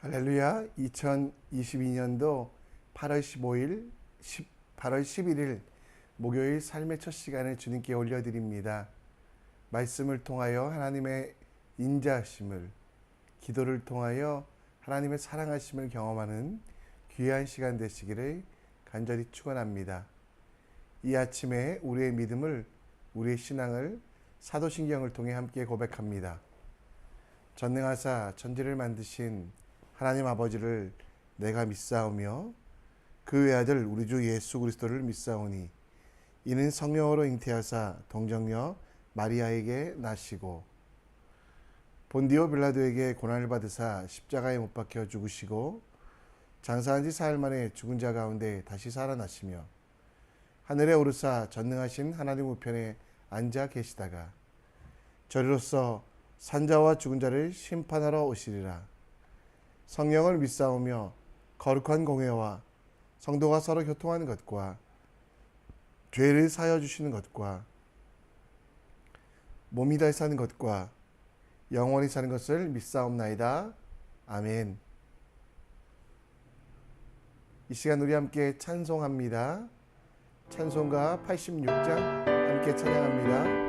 할렐루야. 2022년도 8월 15일, 8월 11일 목요일 삶의 첫 시간을 주님께 올려드립니다. 말씀을 통하여 하나님의 인자하심을, 기도를 통하여 하나님의 사랑하심을 경험하는 귀한 시간 되시기를 간절히 축원합니다. 이 아침에 우리의 믿음을, 우리의 신앙을 사도신경을 통해 함께 고백합니다. 전능하사 천지를 만드신 하나님 아버지를 내가 믿사오며 그 외아들 우리 주 예수 그리스도를 믿사오니 이는 성령으로 잉태하사 동정녀 마리아에게 나시고 본디오 빌라도에게 고난을 받으사 십자가에 못 박혀 죽으시고 장사한 지 사흘 만에 죽은 자 가운데 다시 살아나시며 하늘에 오르사 전능하신 하나님 우편에 앉아 계시다가 저리로서 산자와 죽은 자를 심판하러 오시리라. 성령을 믿사오며 거룩한 공회와 성도가 서로 교통하는 것과 죄를 사하여 주시는 것과 몸이 다시 사는 것과 영원히 사는 것을 믿사옵나이다. 아멘. 이 시간 우리 함께 찬송합니다. 찬송가 86장 함께 찬양합니다.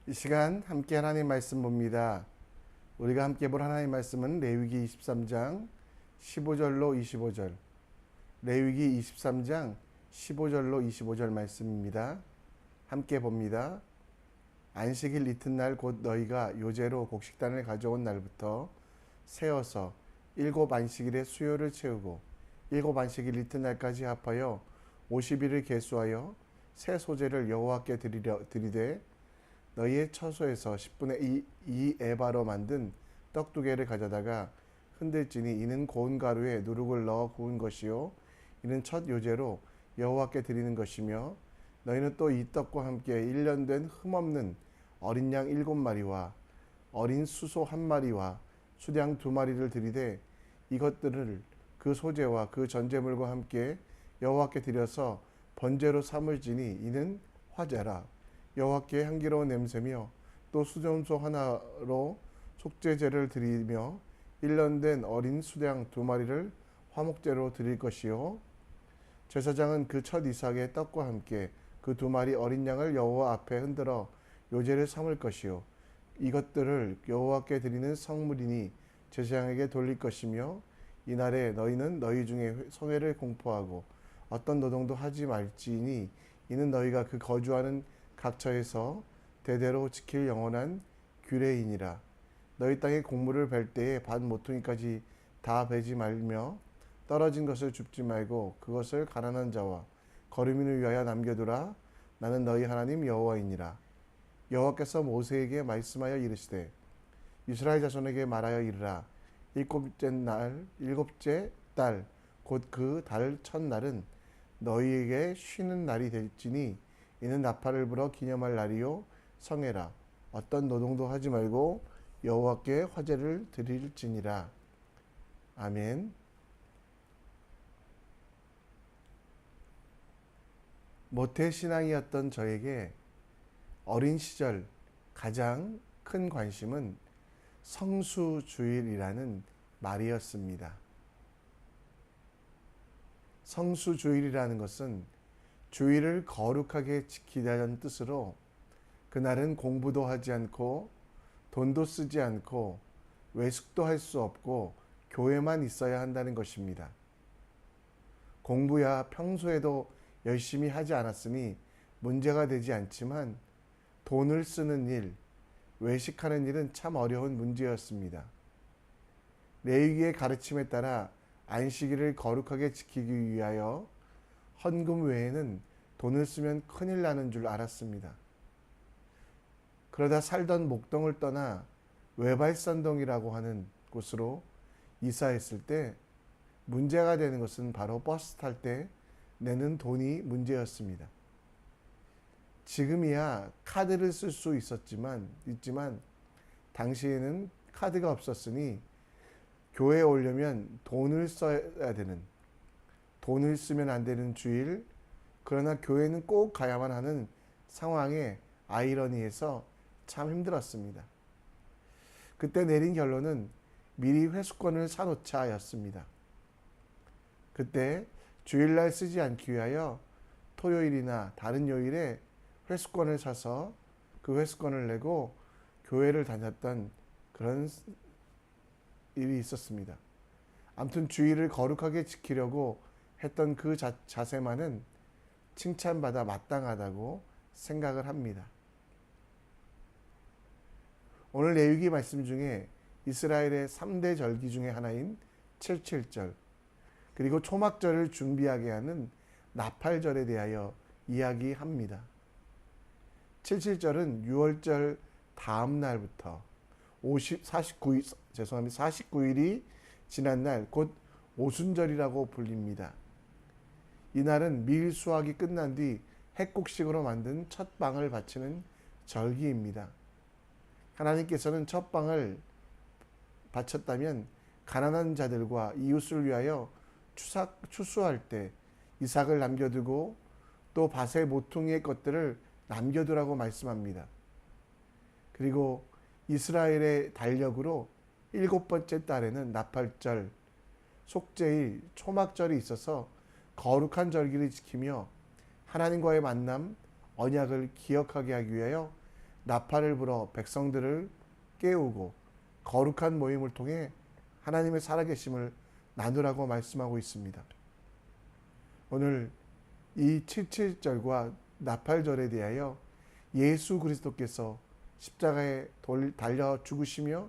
이 시간 함께 하나님 말씀 봅니다. 우리가 함께 볼 하나님 말씀은 레위기 23장 15절로 25절, 레위기 23장 15절로 25절 말씀입니다. 함께 봅니다. 안식일 이튿날 곧 너희가 요제로 곡식단을 가져온 날부터 세어서 7 안식일의 수요를 채우고 7 안식일 이튿날까지 합하여 50일을 계수하여 새 소재를 여호와께 드리되 너희의 처소에서 10분의 2 에바로 만든 떡 2개를 가져다가 흔들지니 이는 고운 가루에 누룩을 넣어 구운 것이요 이는 첫 요제로 여호와께 드리는 것이며 너희는 또 이 떡과 함께 1년 된 흠없는 어린 양 7마리와 어린 수소 1마리와 수량 2마리를 드리되 이것들을 그 소재와 그 전제물과 함께 여호와께 드려서 번제로 삼을지니 이는 화제라. 여호와께 향기로운 냄새며 또 수염소 하나로 속죄제를 드리며 1년 된 어린 수량 2마리를 화목제로 드릴 것이요 제사장은 그 첫 이삭의 떡과 함께 그 2마리 어린 양을 여호와 앞에 흔들어 요제를 삼을 것이요 이것들을 여호와께 드리는 성물이니 제사장에게 돌릴 것이며 이날에 너희는 너희 중에 성회를 공포하고 어떤 노동도 하지 말지니 이는 너희가 그 거주하는 각처에서 대대로 지킬 영원한 규례이니라. 너희 땅에 곡물을 벨 때에 반 모퉁이까지 다 베지 말며 떨어진 것을 줍지 말고 그것을 가난한 자와 거류민을 위하여 남겨두라. 나는 너희 하나님 여호와이니라. 여호와께서 모세에게 말씀하여 이르시되 이스라엘 자손에게 말하여 이르라. 일곱째 달 곧 그 달 첫날은 너희에게 쉬는 날이 될지니 이는 나팔을 불어 기념할 날이요 성회라. 어떤 노동도 하지 말고 여호와께 화제를 드릴지니라. 아멘. 모태신앙이었던 저에게 어린 시절 가장 큰 관심은 성수주일이라는 말이었습니다. 성수주일이라는 것은 주일을 거룩하게 지키자는 뜻으로 그날은 공부도 하지 않고 돈도 쓰지 않고 외숙도 할 수 없고 교회만 있어야 한다는 것입니다. 공부야 평소에도 열심히 하지 않았으니 문제가 되지 않지만 돈을 쓰는 일, 외식하는 일은 참 어려운 문제였습니다. 레위기의 가르침에 따라 안식일을 거룩하게 지키기 위하여 헌금 외에는 돈을 쓰면 큰일 나는 줄 알았습니다. 그러다 살던 목동을 떠나 외발산동이라고 하는 곳으로 이사했을 때 문제가 되는 것은 바로 버스 탈 때 내는 돈이 문제였습니다. 지금이야 카드를 쓸 수 있지만 당시에는 카드가 없었으니 교회에 오려면 돈을 써야 되는, 돈을 쓰면 안 되는 주일, 그러나 교회는 꼭 가야만 하는 상황에 아이러니해서 참 힘들었습니다. 그때 내린 결론은 미리 회수권을 사놓자였습니다. 그때 주일날 쓰지 않기 위하여 토요일이나 다른 요일에 회수권을 사서 그 회수권을 내고 교회를 다녔던 그런 일이 있었습니다. 아무튼 주일을 거룩하게 지키려고 했던 그 자세만은 칭찬받아 마땅하다고 생각을 합니다. 오늘 레위기 말씀 중에 이스라엘의 3대 절기 중에 하나인 칠칠절 그리고 초막절을 준비하게 하는 나팔절에 대하여 이야기합니다. 칠칠절은 6월절 다음 날부터 49일이 지난 날 곧 오순절이라고 불립니다. 이날은 밀 수확이 끝난 뒤 핵곡식으로 만든 첫 빵을 바치는 절기입니다. 하나님께서는 첫 빵을 바쳤다면 가난한 자들과 이웃을 위하여 추수할 때 이삭을 남겨두고 또 밭의 모퉁이의 것들을 남겨두라고 말씀합니다. 그리고 이스라엘의 달력으로 7번째 달에는 나팔절, 속죄일, 초막절이 있어서 거룩한 절기를 지키며 하나님과의 만남, 언약을 기억하게 하기 위하여 나팔을 불어 백성들을 깨우고 거룩한 모임을 통해 하나님의 살아계심을 나누라고 말씀하고 있습니다. 오늘 이 칠칠절과 나팔절에 대하여 예수 그리스도께서 십자가에 달려 죽으시며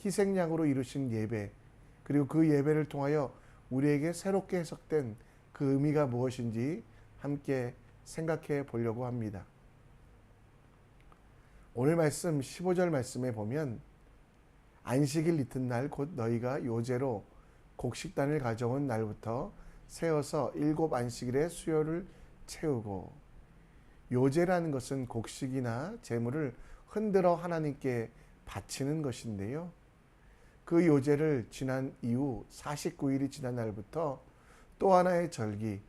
희생양으로 이루신 예배, 그리고 그 예배를 통하여 우리에게 새롭게 해석된 그 의미가 무엇인지 함께 생각해 보려고 합니다. 오늘 말씀 15절 말씀에 보면 안식일 이튿날 곧 너희가 요제로 곡식단을 가져온 날부터 세어서 7 안식일의 수요를 채우고, 요제라는 것은 곡식이나 재물을 흔들어 하나님께 바치는 것인데요. 그 요제를 지난 이후 49일이 지난 날부터 또 하나의 절기,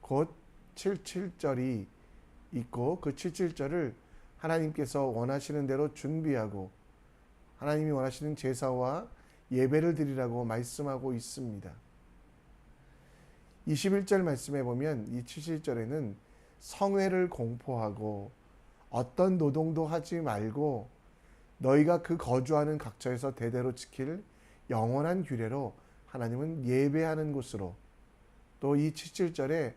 곧 칠칠절이 있고, 그 칠칠절을 하나님께서 원하시는 대로 준비하고 하나님이 원하시는 제사와 예배를 드리라고 말씀하고 있습니다. 21절 말씀에 보면 이 77절에는 성회를 공포하고 어떤 노동도 하지 말고 너희가 그 거주하는 각처에서 대대로 지킬 영원한 규례로 하나님은 예배하는 곳으로, 또 이 77절에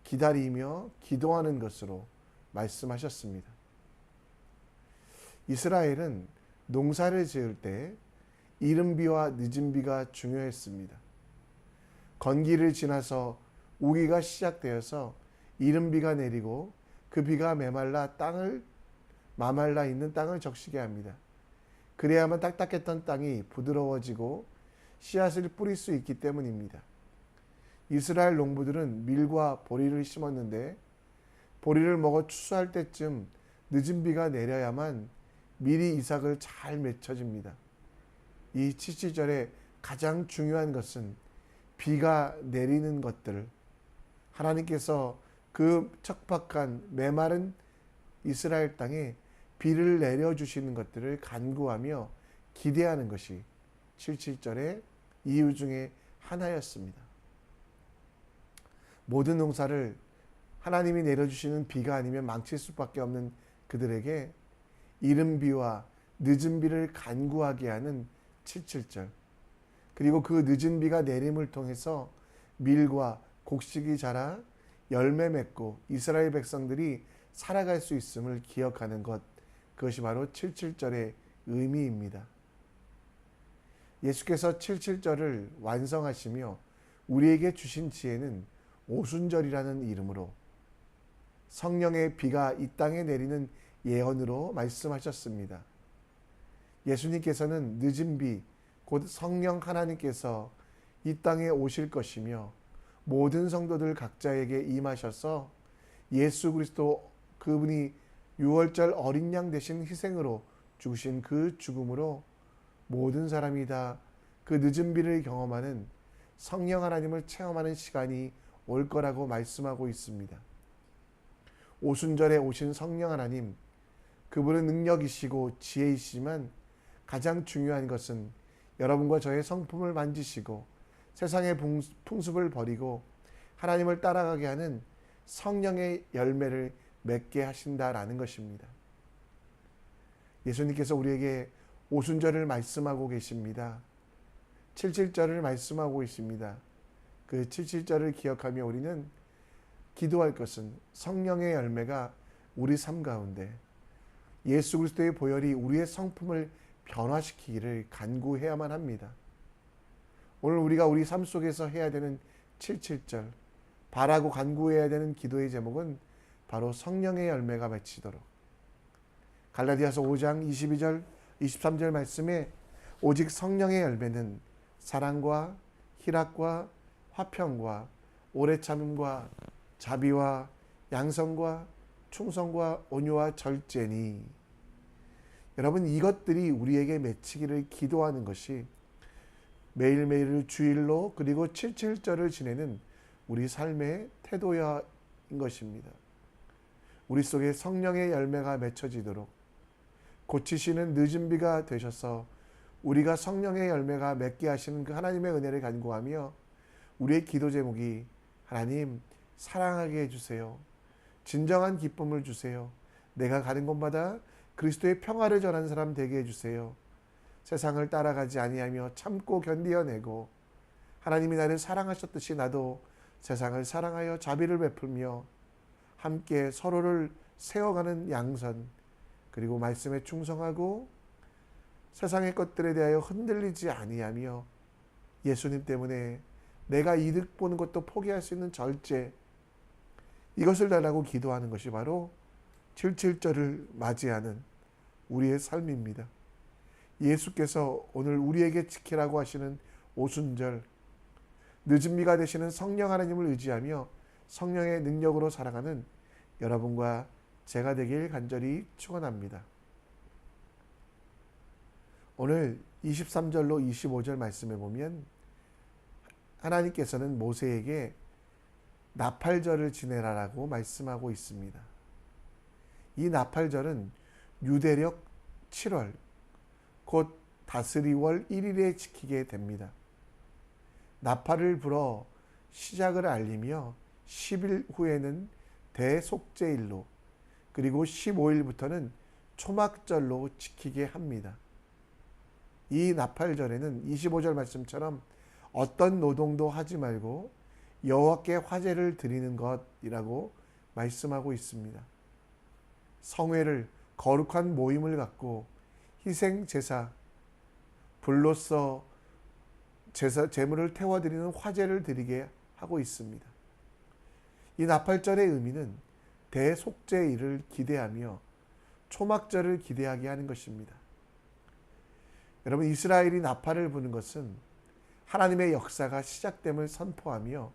기다리며 기도하는 것으로 말씀하셨습니다. 이스라엘은 농사를 지을 때 이른 비와 늦은 비가 중요했습니다. 건기를 지나서 우기가 시작되어서 이른 비가 내리고 그 비가 마말라 있는 땅을 적시게 합니다. 그래야만 딱딱했던 땅이 부드러워지고 씨앗을 뿌릴 수 있기 때문입니다. 이스라엘 농부들은 밀과 보리를 심었는데 보리를 먹어 추수할 때쯤 늦은 비가 내려야만 밀이 이삭을 잘 맺혀집니다. 이 칠칠절에 가장 중요한 것은 비가 내리는 것들, 하나님께서 그 척박한 메마른 이스라엘 땅에 비를 내려주시는 것들을 간구하며 기대하는 것이 77절의 이유 중에 하나였습니다. 모든 농사를 하나님이 내려주시는 비가 아니면 망칠 수밖에 없는 그들에게 이른 비와 늦은 비를 간구하게 하는 77절, 그리고 그 늦은 비가 내림을 통해서 밀과 곡식이 자라 열매 맺고 이스라엘 백성들이 살아갈 수 있음을 기억하는 것, 그것이 바로 77절의 의미입니다. 예수께서 77절을 완성하시며 우리에게 주신 지혜는 오순절이라는 이름으로 성령의 비가 이 땅에 내리는 예언으로 말씀하셨습니다. 예수님께서는 늦은 비, 곧 성령 하나님께서 이 땅에 오실 것이며 모든 성도들 각자에게 임하셔서 예수 그리스도, 그분이 6월절 어린 양 대신 희생으로 죽으신 그 죽음으로 모든 사람이 다 그 늦은 비를 경험하는 성령 하나님을 체험하는 시간이 올 거라고 말씀하고 있습니다. 오순절에 오신 성령 하나님, 그분은 능력이시고 지혜이시지만 가장 중요한 것은 여러분과 저의 성품을 만지시고 세상의 풍습을 버리고 하나님을 따라가게 하는 성령의 열매를 맺게 하신다라는 것입니다. 예수님께서 우리에게 오순절을 말씀하고 계십니다. 77절을 말씀하고 있습니다. 그 77절을 기억하며 우리는 기도할 것은 성령의 열매가 우리 삶 가운데 예수 그리스도의 보혈이 우리의 성품을 변화시키기를 간구해야만 합니다. 오늘 우리가 우리 삶 속에서 해야 되는 77절, 바라고 간구해야 되는 기도의 제목은 바로 성령의 열매가 맺히도록. 갈라디아서 5장 22절 23절 말씀에 오직 성령의 열매는 사랑과 희락과 화평과 오래 참음과 자비와 양성과 충성과 온유와 절제니. 여러분, 이것들이 우리에게 맺히기를 기도하는 것이 매일매일 주일로 그리고 77절을 지내는 우리 삶의 태도인 것입니다. 우리 속에 성령의 열매가 맺혀지도록 고치시는 늦은 비가 되셔서 우리가 성령의 열매가 맺게 하시는 그 하나님의 은혜를 간구하며 우리의 기도 제목이 하나님 사랑하게 해주세요. 진정한 기쁨을 주세요. 내가 가는 곳마다 그리스도의 평화를 전하는 사람 되게 해주세요. 세상을 따라가지 아니하며 참고 견디어내고 하나님이 나를 사랑하셨듯이 나도 세상을 사랑하여 자비를 베풀며 함께 서로를 세워가는 양선, 그리고 말씀에 충성하고 세상의 것들에 대하여 흔들리지 아니하며 예수님 때문에 내가 이득 보는 것도 포기할 수 있는 절제, 이것을 달라고 기도하는 것이 바로 77절을 맞이하는 우리의 삶입니다. 예수께서 오늘 우리에게 지키라고 하시는 오순절, 늦은 비가 되시는 성령 하나님을 의지하며 성령의 능력으로 살아가는 여러분과 제가 되길 간절히 축원합니다. 오늘 23절로 25절 말씀에 보면 하나님께서는 모세에게 나팔절을 지내라라고 말씀하고 있습니다. 이 나팔절은 유대력 7월, 곧 다스리월 1일에 지키게 됩니다. 나팔을 불어 시작을 알리며 10일 후에는 대속죄일로, 그리고 15일부터는 초막절로 지키게 합니다. 이 나팔절에는 25절 말씀처럼 어떤 노동도 하지 말고 여호와께 화제를 드리는 것이라고 말씀하고 있습니다. 성회를 거룩한 모임을 갖고 희생 제사, 불로써 제물을 태워드리는 화제를 드리게 하고 있습니다. 이 나팔절의 의미는 대속죄일을 기대하며 초막절을 기대하게 하는 것입니다. 여러분, 이스라엘이 나팔을 부는 것은 하나님의 역사가 시작됨을 선포하며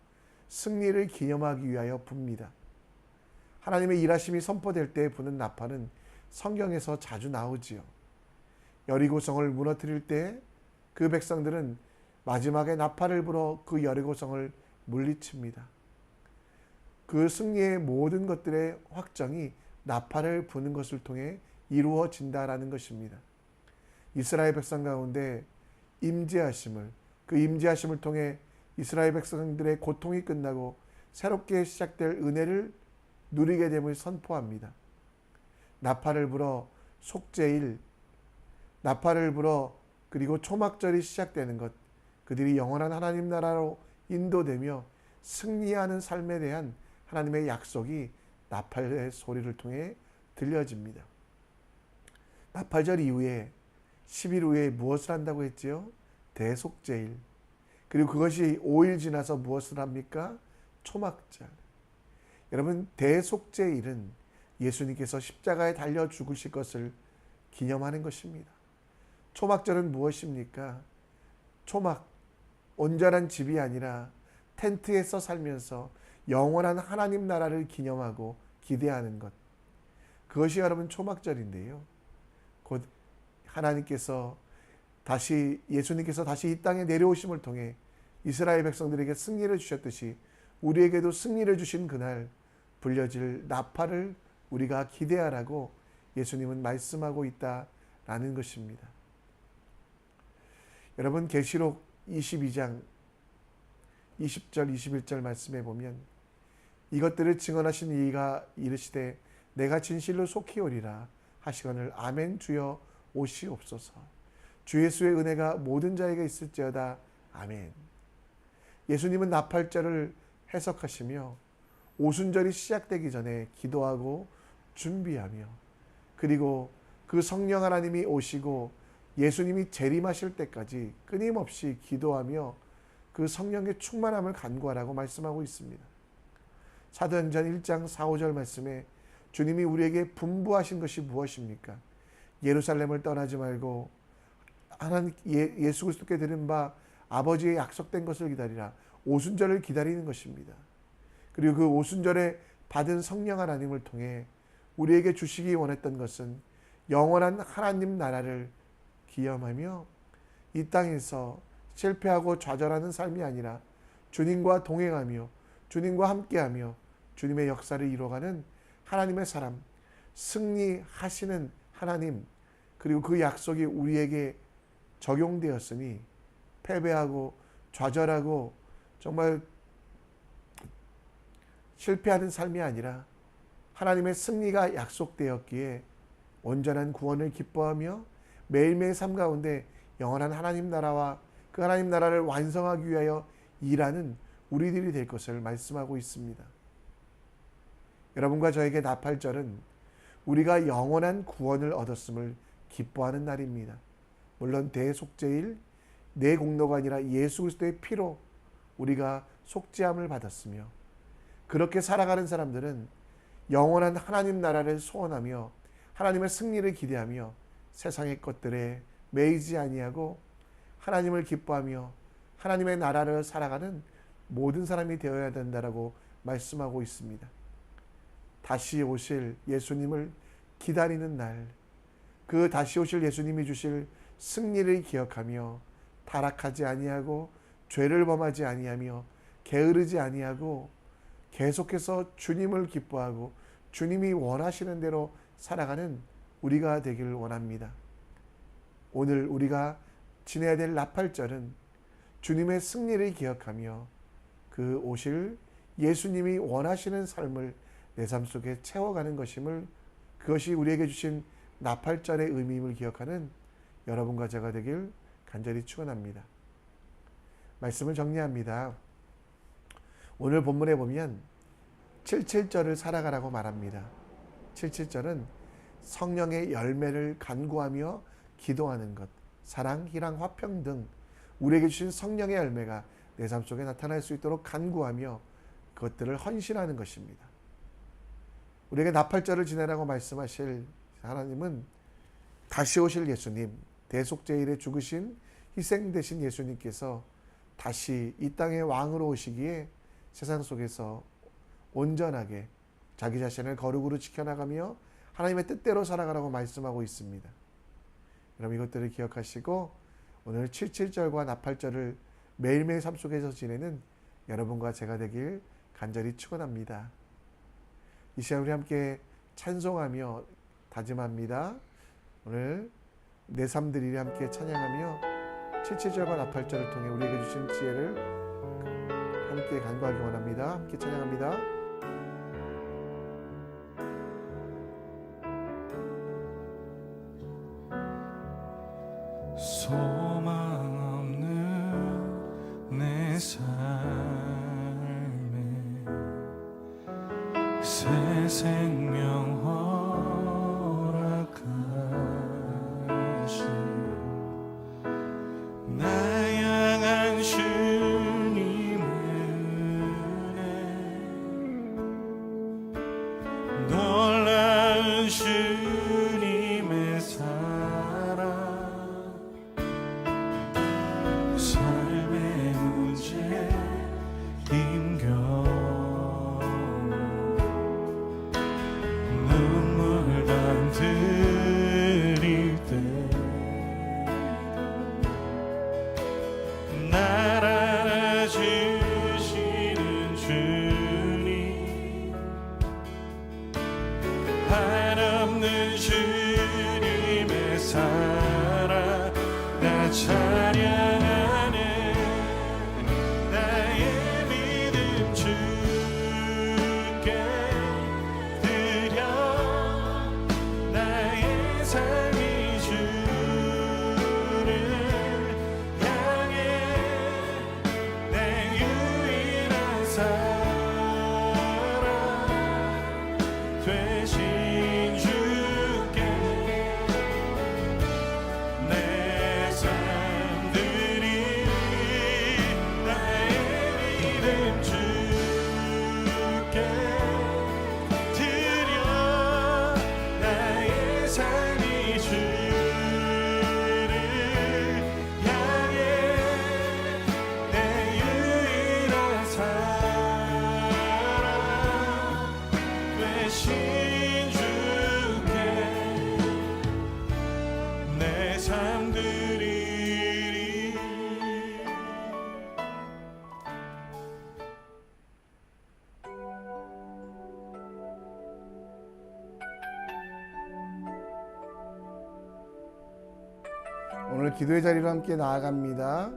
승리를 기념하기 위하여 붑니다. 하나님의 일하심이 선포될 때 부는 나팔은 성경에서 자주 나오지요. 여리고성을 무너뜨릴 때 그 백성들은 마지막에 나팔을 불어 그 여리고성을 물리칩니다. 그 승리의 모든 것들의 확정이 나팔을 부는 것을 통해 이루어진다라는 것입니다. 이스라엘 백성 가운데 그 임재하심을 통해 이스라엘 백성들의 고통이 끝나고 새롭게 시작될 은혜를 누리게 됨을 선포합니다. 나팔을 불어 속죄일, 나팔을 불어 그리고 초막절이 시작되는 것, 그들이 영원한 하나님 나라로 인도되며 승리하는 삶에 대한 하나님의 약속이 나팔의 소리를 통해 들려집니다. 나팔절 이후에 10일 후에 무엇을 한다고 했지요? 대속죄일. 그리고 그것이 5일 지나서 무엇을 합니까? 초막절. 여러분, 대속죄일은 예수님께서 십자가에 달려 죽으실 것을 기념하는 것입니다. 초막절은 무엇입니까? 초막, 온전한 집이 아니라 텐트에서 살면서 영원한 하나님 나라를 기념하고 기대하는 것. 그것이 여러분 초막절인데요. 곧 예수님께서 다시 이 땅에 내려오심을 통해 이스라엘 백성들에게 승리를 주셨듯이 우리에게도 승리를 주신 그날 불려질 나팔을 우리가 기대하라고 예수님은 말씀하고 있다라는 것입니다. 여러분, 계시록 22장 20절 21절 말씀에 보면 이것들을 증언하신 이가 이르시되 내가 진실로 속히 오리라 하시거늘 아멘 주여 오시옵소서. 주 예수의 은혜가 모든 자에게 있을지어다. 아멘. 예수님은 나팔절을 해석하시며 오순절이 시작되기 전에 기도하고 준비하며, 그리고 그 성령 하나님이 오시고 예수님이 재림하실 때까지 끊임없이 기도하며 그 성령의 충만함을 간구하라고 말씀하고 있습니다. 사도행전 1장 4, 5절 말씀에 주님이 우리에게 분부하신 것이 무엇입니까? 예루살렘을 떠나지 말고 하나님 예수 그리스도께 드린 바 아버지의 약속된 것을 기다리라. 오순절을 기다리는 것입니다. 그리고 그 오순절에 받은 성령 하나님을 통해 우리에게 주시기 원했던 것은 영원한 하나님 나라를 기념하며 이 땅에서 실패하고 좌절하는 삶이 아니라 주님과 동행하며 주님과 함께하며 주님의 역사를 이루어가는 하나님의 사람, 승리하시는 하나님, 그리고 그 약속이 우리에게 적용되었으니 패배하고 좌절하고 정말 실패하는 삶이 아니라 하나님의 승리가 약속되었기에 온전한 구원을 기뻐하며 매일매일 삶 가운데 영원한 하나님 나라와 그 하나님 나라를 완성하기 위하여 일하는 우리들이 될 것을 말씀하고 있습니다. 여러분과 저에게 나팔절은 우리가 영원한 구원을 얻었음을 기뻐하는 날입니다. 물론 대속죄일, 내 공로가 아니라 예수 그리스도의 피로 우리가 속죄함을 받았으며, 그렇게 살아가는 사람들은 영원한 하나님 나라를 소원하며 하나님의 승리를 기대하며 세상의 것들에 매이지 아니하고 하나님을 기뻐하며 하나님의 나라를 살아가는 모든 사람이 되어야 된다라고 말씀하고 있습니다. 다시 오실 예수님을 기다리는 날, 그 다시 오실 예수님이 주실 승리를 기억하며 타락하지 아니하고 죄를 범하지 아니하며 게으르지 아니하고 계속해서 주님을 기뻐하고 주님이 원하시는 대로 살아가는 우리가 되기를 원합니다. 오늘 우리가 지내야 될 나팔절은 주님의 승리를 기억하며 그 오실 예수님이 원하시는 삶을 내 삶 속에 채워가는 것임을, 그것이 우리에게 주신 나팔절의 의미임을 기억하는 여러분과 제가 되길 간절히 축원합니다. 말씀을 정리합니다. 오늘 본문에 보면 77절을 살아가라고 말합니다. 77절은 성령의 열매를 간구하며 기도하는 것, 사랑, 희랑, 화평 등 우리에게 주신 성령의 열매가 내 삶 속에 나타날 수 있도록 간구하며 그것들을 헌신하는 것입니다. 우리에게 나팔절을 지내라고 말씀하실 하나님은 다시 오실 예수님, 대속죄일에 죽으신 희생되신 예수님께서 다시 이 땅의 왕으로 오시기에 세상 속에서 온전하게 자기 자신을 거룩으로 지켜나가며 하나님의 뜻대로 살아가라고 말씀하고 있습니다. 여러분, 이것들을 기억하시고 오늘 77절과 나팔절을 매일매일 삶 속에서 지내는 여러분과 제가 되길 간절히 축원합니다. 이 시간 우리 함께 찬송하며 다짐합니다. 오늘 내 삶들이 함께 찬양하며 77절과 나팔절을 통해 우리에게 주신 지혜를 함께 간구하기 원합니다. 함께 찬양합니다. 소망 없는 내 삶에 새 생명 허락하신 나 향한 주님의 은혜, 놀라운 주님의 사랑, 삶의 문제 힘겨워 눈물 반들일 때 날 알아주시는 주님, 한없는 주님의 사랑 나 찬양하네. 나의 믿음 주께 드려, 나의 삶이 주를 향해 내 유일한 사랑 되신 주께 내 삶들이 나의 믿음 주께 드려, 나의 삶이 주를 향해 내 유일한 사랑 되신 주께 내 삶들이. 오늘 기도의 자리로 함께 나아갑니다.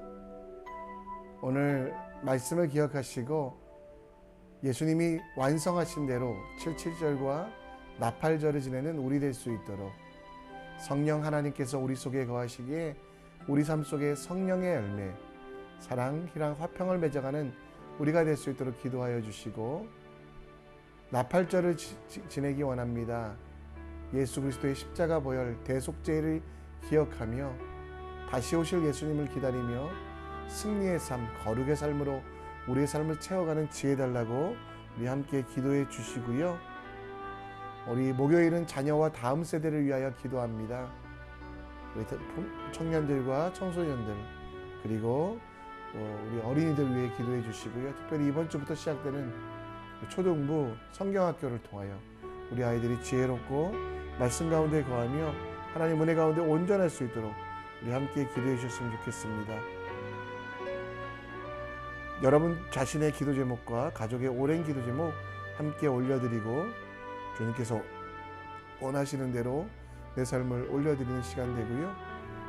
오늘 말씀을 기억하시고 예수님이 완성하신 대로 77절과 나팔절을 지내는 우리 될 수 있도록 성령 하나님께서 우리 속에 거하시기에 우리 삶 속에 성령의 열매, 사랑, 희랑, 화평을 맺어가는 우리가 될 수 있도록 기도하여 주시고, 나팔절을 지내기 원합니다. 예수 그리스도의 십자가 보혈 대속죄를 기억하며 다시 오실 예수님을 기다리며 승리의 삶, 거룩의 삶으로 우리의 삶을 채워가는 지혜 달라고 우리 함께 기도해 주시고요. 우리 목요일은 자녀와 다음 세대를 위하여 기도합니다. 우리 청년들과 청소년들, 그리고 우리 어린이들 위해 기도해 주시고요. 특별히 이번 주부터 시작되는 초등부 성경학교를 통하여 우리 아이들이 지혜롭고 말씀 가운데 거하며 하나님 은혜 가운데 온전할 수 있도록 우리 함께 기도해 주셨으면 좋겠습니다. 여러분 자신의 기도 제목과 가족의 오랜 기도 제목 함께 올려드리고 주님께서 원하시는 대로 내 삶을 올려드리는 시간 되고요.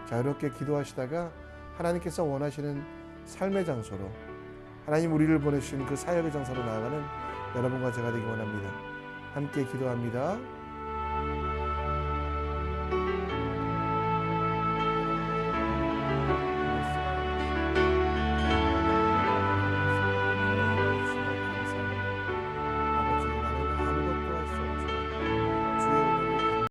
자유롭게 기도하시다가 하나님께서 원하시는 삶의 장소로 하나님 우리를 보내주신 그 사역의 장소로 나아가는 여러분과 제가 되기 원합니다. 함께 기도합니다.